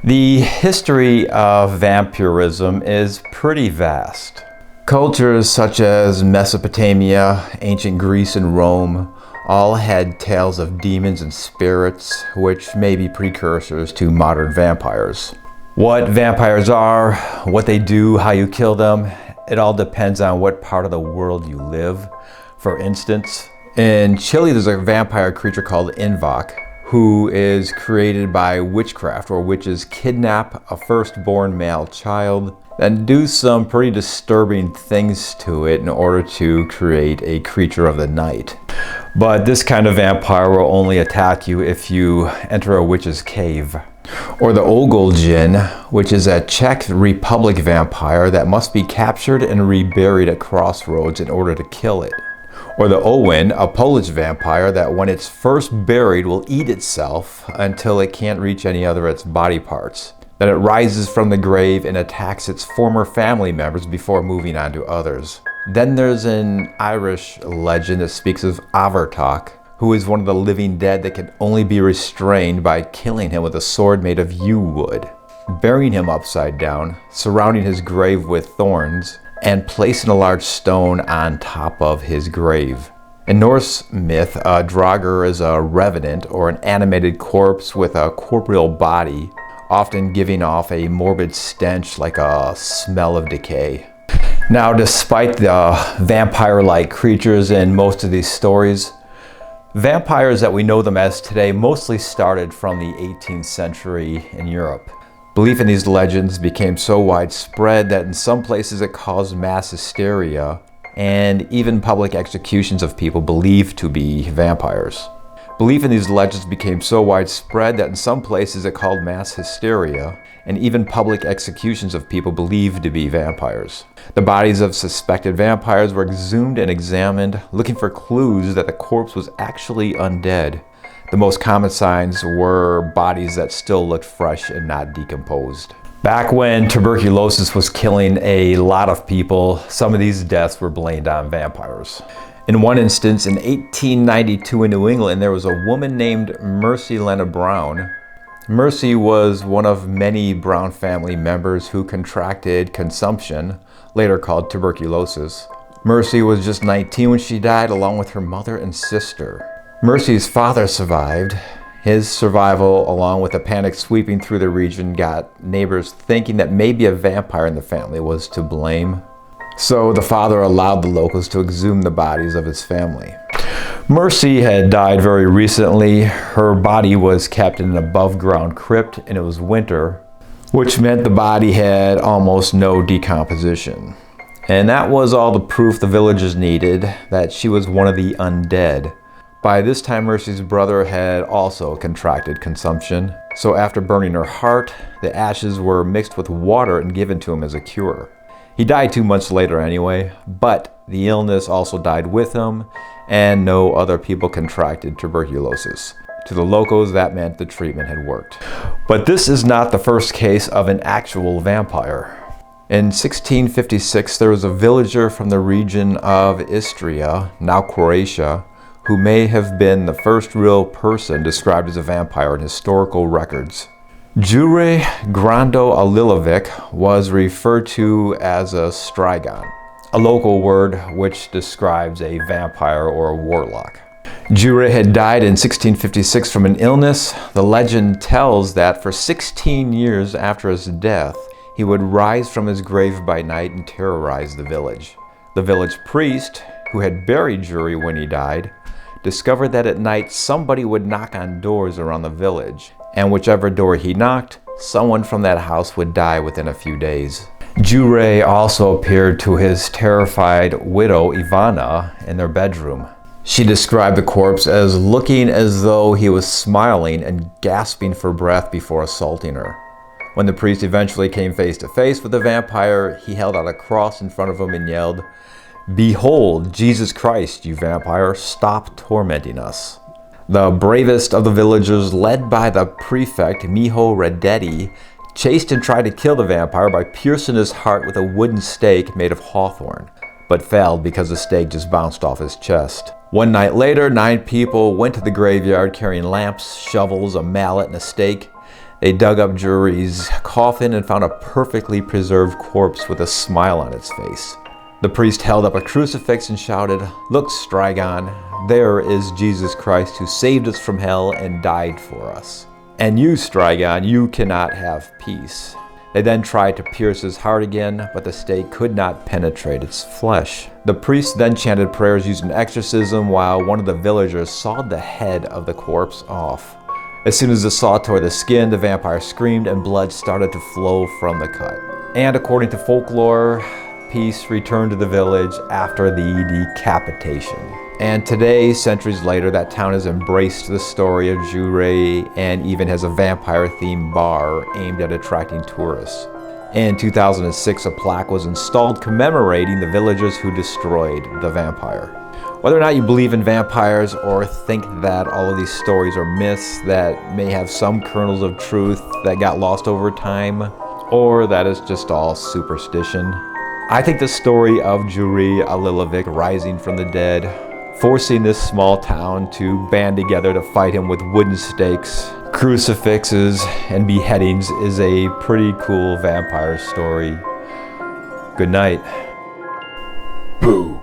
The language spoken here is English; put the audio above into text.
The history of vampirism is pretty vast. Cultures such as Mesopotamia, ancient Greece, and Rome all had tales of demons and spirits, which may be precursors to modern vampires. What vampires are, what they do, how you kill them, it all depends on what part of the world you live. For instance, in Chile there's a vampire creature called Invok, who is created by witchcraft, where witches kidnap a firstborn male child and do some pretty disturbing things to it in order to create a creature of the night. But this kind of vampire will only attack you if you enter a witch's cave. Or the Ogulgin, which is a Czech Republic vampire that must be captured and reburied at crossroads in order to kill it. Or the Owen, a Polish vampire that when it's first buried will eat itself until it can't reach any other of its body parts. Then it rises from the grave and attacks its former family members before moving on to others. Then there's an Irish legend that speaks of Avertok, who is one of the living dead that can only be restrained by killing him with a sword made of yew wood, burying him upside down, surrounding his grave with thorns, and placing a large stone on top of his grave. In Norse myth, a Draugr is a revenant or an animated corpse with a corporeal body, often giving off a morbid stench like a smell of decay. Now, despite the vampire-like creatures in most of these stories, vampires that we know them as today mostly started from the 18th century in Europe. Belief in these legends became so widespread that in some places it caused mass hysteria and even public executions of people believed to be vampires. Belief in these legends became so widespread that in some places it caused mass hysteria and even public executions of people believed to be vampires. The bodies of suspected vampires were exhumed and examined, looking for clues that the corpse was actually undead. The most common signs were bodies that still looked fresh and not decomposed. Back when tuberculosis was killing a lot of people, some of these deaths were blamed on vampires. In one instance, in 1892 in New England, there was a woman named Mercy Lena Brown. Mercy was one of many Brown family members who contracted consumption, later called tuberculosis. Mercy was just 19 when she died, along with her mother and sister. Mercy's father survived. His survival, along with a panic sweeping through the region, got neighbors thinking that maybe a vampire in the family was to blame. So the father allowed the locals to exhume the bodies of his family. Mercy had died very recently. Her body was kept in an above-ground crypt, and it was winter, which meant the body had almost no decomposition. And that was all the proof the villagers needed that she was one of the undead. By this time, Mercy's brother had also contracted consumption, so after burning her heart, the ashes were mixed with water and given to him as a cure. He died 2 months later anyway, but the illness also died with him, and no other people contracted tuberculosis. To the locals, that meant the treatment had worked. But this is not the first case of an actual vampire. In 1656, there was a villager from the region of Istria, now Croatia, who may have been the first real person described as a vampire in historical records. Jure Grando Alilovic was referred to as a strigon, a local word which describes a vampire or a warlock. Jure had died in 1656 from an illness. The legend tells that for 16 years after his death, he would rise from his grave by night and terrorize the village. The village priest, who had buried Jure when he died, discovered that at night somebody would knock on doors around the village, and whichever door he knocked, someone from that house would die within a few days. Jure also appeared to his terrified widow Ivana in their bedroom. She described the corpse as looking as though he was smiling and gasping for breath before assaulting her. When the priest eventually came face to face with the vampire, he held out a cross in front of him and yelled, "Behold, Jesus Christ, you vampire, stop tormenting us." The bravest of the villagers, led by the prefect Miho Radetti, chased and tried to kill the vampire by piercing his heart with a wooden stake made of hawthorn, but failed because the stake just bounced off his chest. One night later, 9 people went to the graveyard carrying lamps, shovels, a mallet, and a stake. They dug up Juri's coffin and found a perfectly preserved corpse with a smile on its face. The priest held up a crucifix and shouted, "Look, Strigon, there is Jesus Christ who saved us from hell and died for us. And you, Strigon, you cannot have peace." They then tried to pierce his heart again, but the stake could not penetrate its flesh. The priest then chanted prayers using exorcism while one of the villagers sawed the head of the corpse off. As soon as the saw tore the skin, the vampire screamed and blood started to flow from the cut. And according to folklore, peace returned to the village after the decapitation. And today, centuries later, that town has embraced the story of Juri and even has a vampire-themed bar aimed at attracting tourists. In 2006, a plaque was installed commemorating the villagers who destroyed the vampire. Whether or not you believe in vampires or think that all of these stories are myths that may have some kernels of truth that got lost over time, or that it's just all superstition, I think the story of Juri Alilovic rising from the dead, forcing this small town to band together to fight him with wooden stakes, crucifixes, and beheadings is a pretty cool vampire story. Good night. Boo.